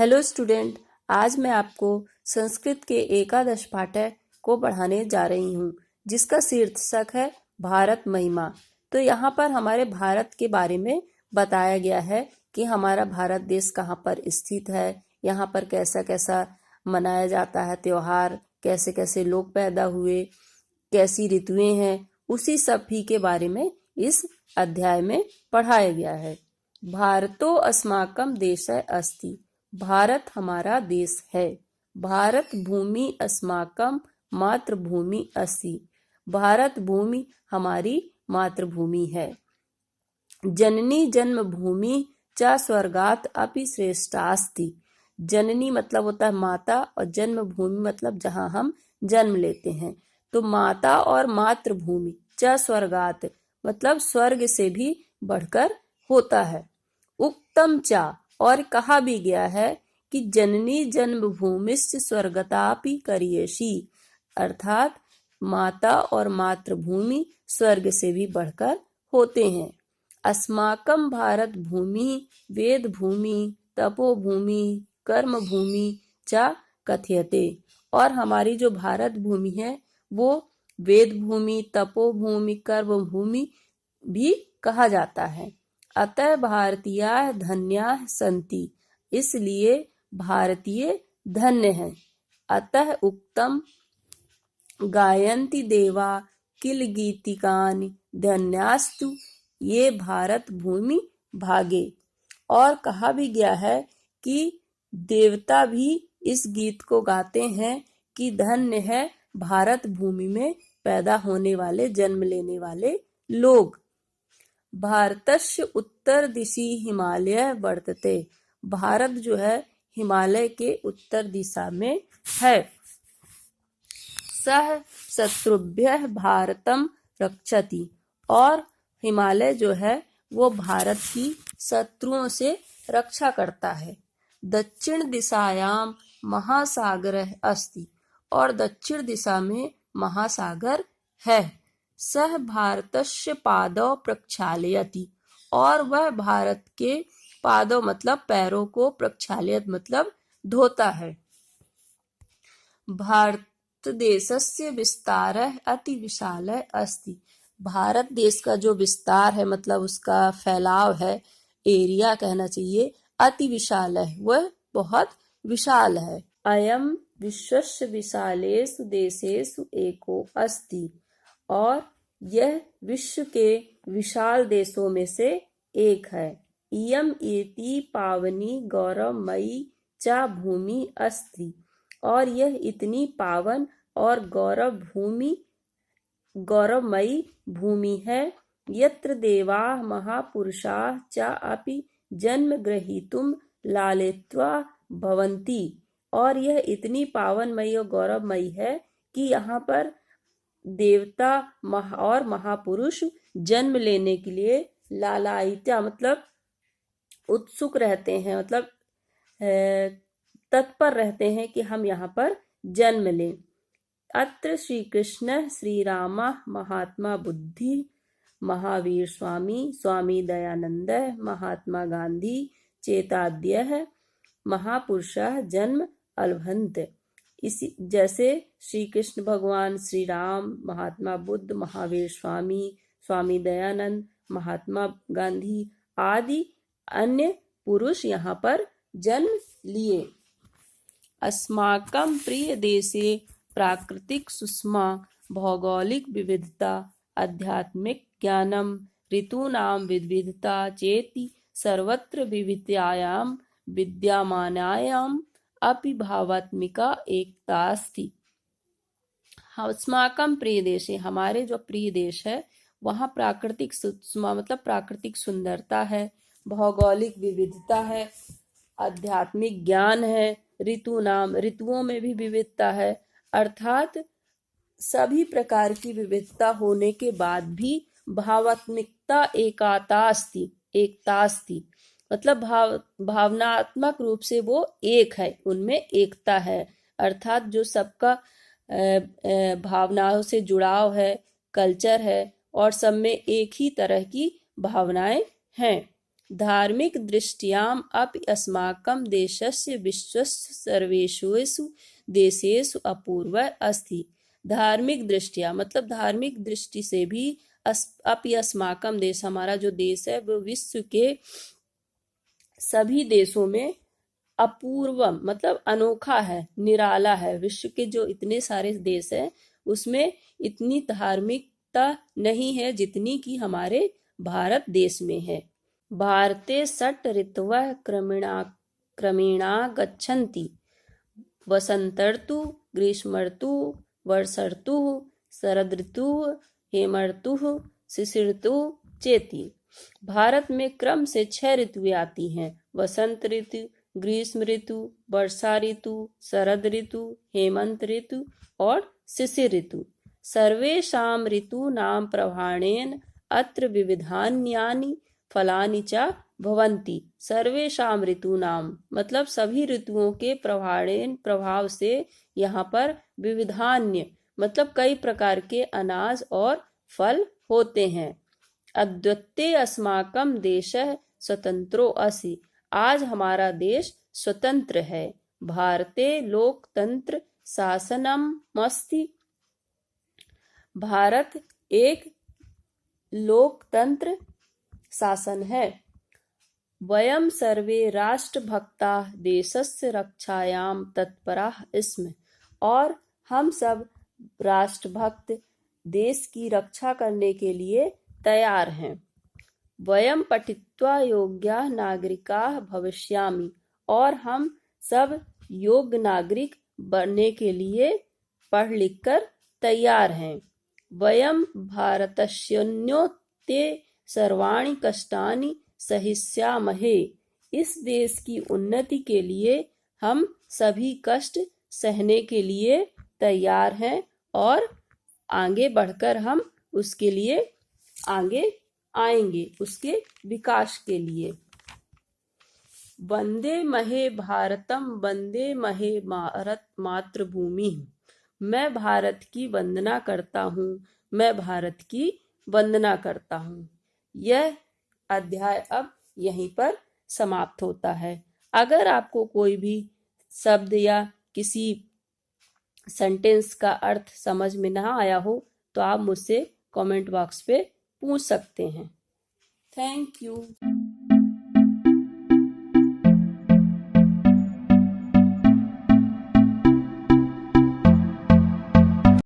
Hello student, आज मैं आपको संस्कृत के एकादश पाठक को पढ़ाने जा रही हूँ जिसका शीर्षक है भारत महिमा। तो यहाँ पर हमारे भारत के बारे में बताया गया है कि हमारा भारत देश कहाँ पर स्थित है, यहाँ पर कैसा कैसा मनाया जाता है त्योहार, कैसे कैसे लोग पैदा हुए, कैसी ऋतुएं हैं, उसी सभी के बारे में इस अध्याय में पढ़ाया गया है। भारतो अस्माकं देशः अस्ति, भारत हमारा देश है। भारत भूमि अस्माकं मातृभूमि अस्ति, भारत भूमि हमारी मातृभूमि है। जननी जन्मभूमि च स्वर्गात् अपि श्रेष्ठास्ति, जननी मतलब होता है माता और जन्मभूमि मतलब जहाँ हम जन्म लेते हैं। तो माता और मातृभूमि च स्वर्गात् मतलब स्वर्ग से भी बढ़कर होता है। उक्तम चा और कहा भी गया है कि जननी जन्मभूमिश्च स्वर्गतापि करियसी, अर्थात माता और मातृभूमि स्वर्ग से भी बढ़कर होते हैं। अस्माकं भारत भूमि वेद भूमि तपो भूमि कर्म भूमि च कथ्यते, और हमारी जो भारत भूमि है वो वेद भूमि तपो भूमि कर्म भूमि भी कहा जाता है। अतः भारतीयाः धन्याः सन्ति, इसलिए भारतीय धन्य हैं। अतः उक्तम गायन्ति देवा किल गीतिकानि धन्यास्तु ये भारत भूमि भागे, और कहा भी गया है कि देवता भी इस गीत को गाते हैं कि धन्य है भारत भूमि में पैदा होने वाले, जन्म लेने वाले लोग। भारतस्य उत्तर दिशि हिमालय वर्तते, भारत जो है हिमालय के उत्तर दिशा में है। सह शत्रुभ्यः भारतम रक्षति, और हिमालय जो है वो भारत की शत्रुओं से रक्षा करता है। दक्षिण दिशायाम महासागरः अस्ति, और दक्षिण दिशा में महासागर है। सह भारतस्य पादौ प्रक्षालयति, और वह भारत के पादों मतलब पैरों को, प्रक्षालयत मतलब धोता है। भारत देशस्य विस्तारः अति विशालः अस्ति, भारत देश का जो विस्तार है मतलब उसका फैलाव है, एरिया कहना चाहिए, अति विशाल है, वह बहुत विशाल है। अयम विश्वस्य विशालेषु देशेषु एको अस्ति, और यह विश्व के विशाल देशों में से एक है। इयम एति पावनी गौरवमयी च भूमि अस्ति, और यह इतनी पावन और गौरवमयी भूमि है। यत्र देवाः महापुरुषाः च अपि जन्म ग्रहीतुं लालित्वा भवन्ति, और यह इतनी पावनमयी और गौरवमयी है कि यहाँ पर देवता और महापुरुष जन्म लेने के लिए लालायिता मतलब उत्सुक रहते हैं, मतलब तत्पर रहते हैं कि हम यहाँ पर जन्म लें। अत्र श्री कृष्ण श्री राम महात्मा बुद्धि महावीर स्वामी स्वामी दयानंद महात्मा गांधी चेताद्यः महापुरुषः जन्म अलभन्त। इसी जैसे श्री कृष्ण भगवान, श्री राम, महात्मा बुद्ध, महावीर स्वामी, स्वामी दयानंद, महात्मा गांधी आदि अन्य पुरुष यहाँ पर जन्म लिए। अस्माकं प्रिय देशे प्राकृतिक सुषमा भौगोलिक विविधता आध्यात्मिक ज्ञानम ऋतूनां विविधता चेति सर्वत्र विविधतायां विद्यमानायां अपि भावात्मिका एकतास्ति। अस्माकं प्रिय देशे, हमारे जो प्रिय देश है वहाँ प्राकृतिक सुषमा मतलब प्राकृतिक सुंदरता है, भौगोलिक विविधता है, आध्यात्मिक ज्ञान है, ऋतुओं में भी विविधता है, अर्थात सभी प्रकार की विविधता होने के बाद भी भावात्मिकता एकतास्ति मतलब भावनात्मक रूप से वो एक है, उनमें एकता है, अर्थात जो सबका भावनाओं से जुड़ाव है, कल्चर है, और सब में एक ही तरह की भावनाएं हैं। धार्मिक दृष्ट्याम् अपि अस्माकं देशस्य विश्वस्य सर्वेषु देशेषु अपूर्वः अस्ति। धार्मिक दृष्टिया मतलब धार्मिक दृष्टि से भी अपि अस्माकं देश हमारा जो देश है वो विश्व के सभी देशों में अपूर्वम मतलब अनोखा है, निराला है। विश्व के जो इतने सारे देश हैं उसमें इतनी धार्मिकता नहीं है जितनी कि हमारे भारत देश में है। भारते षट् ऋतवः क्रमेणा गच्छन्ति। वसंत ऋतु, ग्रीष्म ऋतु, वर्षा ऋतु, शरद ऋतु, हेमंत ऋतु, शिशिर ऋतु चेति। भारत में क्रम से 6 ऋतुएं आती हैं। वसंत ऋतु, ग्रीष्म ऋतु, वर्षा ऋतु, शरद ऋतु, हेमंत ऋतु और शिशिर ऋतु। सर्वेषां ऋतूनां प्रभावेण अत्र विविधान्यानि फलानि च भवन्ति। सर्वेषां ऋतूनां मतलब सभी ऋतुओं के प्रभाव से यहाँ पर विविधान्य मतलब कई प्रकार के अनाज और फल होते हैं। अद्वितीय अस्माकं देशः स्वतंत्रो असि। आज हमारा देश स्वतंत्र है। भारते लोकतंत्र शासनम् अस्ति। भारत एक लोकतंत्र शासन है। वयं सर्वे राष्ट्रभक्ताः देशस्य रक्षायां तत्पराः स्मः। और हम सब राष्ट्रभक्त देश की रक्षा करने के लिए तैयार हैं। वयं पठित्वा योग्याः नागरिकाः भविष्यामि। और हम सब योग्य नागरिक बनने के लिए पढ़ लिख कर तैयार हैं। वयं भारतस्योन्नते सर्वाणि कष्टानि सहिष्यामहे। इस देश की उन्नति के लिए हम सभी कष्ट सहने के लिए तैयार हैं और आगे बढ़कर हम उसके लिए आगे आएंगे, उसके विकास के लिए। वंदे महे भारतम, वंदे महे भारत मातृभूमि। मैं भारत की वंदना करता हूँ, मैं भारत की वंदना करता हूँ। यह अध्याय अब यहीं पर समाप्त होता है। अगर आपको कोई भी शब्द या किसी सेंटेंस का अर्थ समझ में ना आया हो तो आप मुझसे कमेंट बॉक्स पे पूछ सकते हैं। Thank you.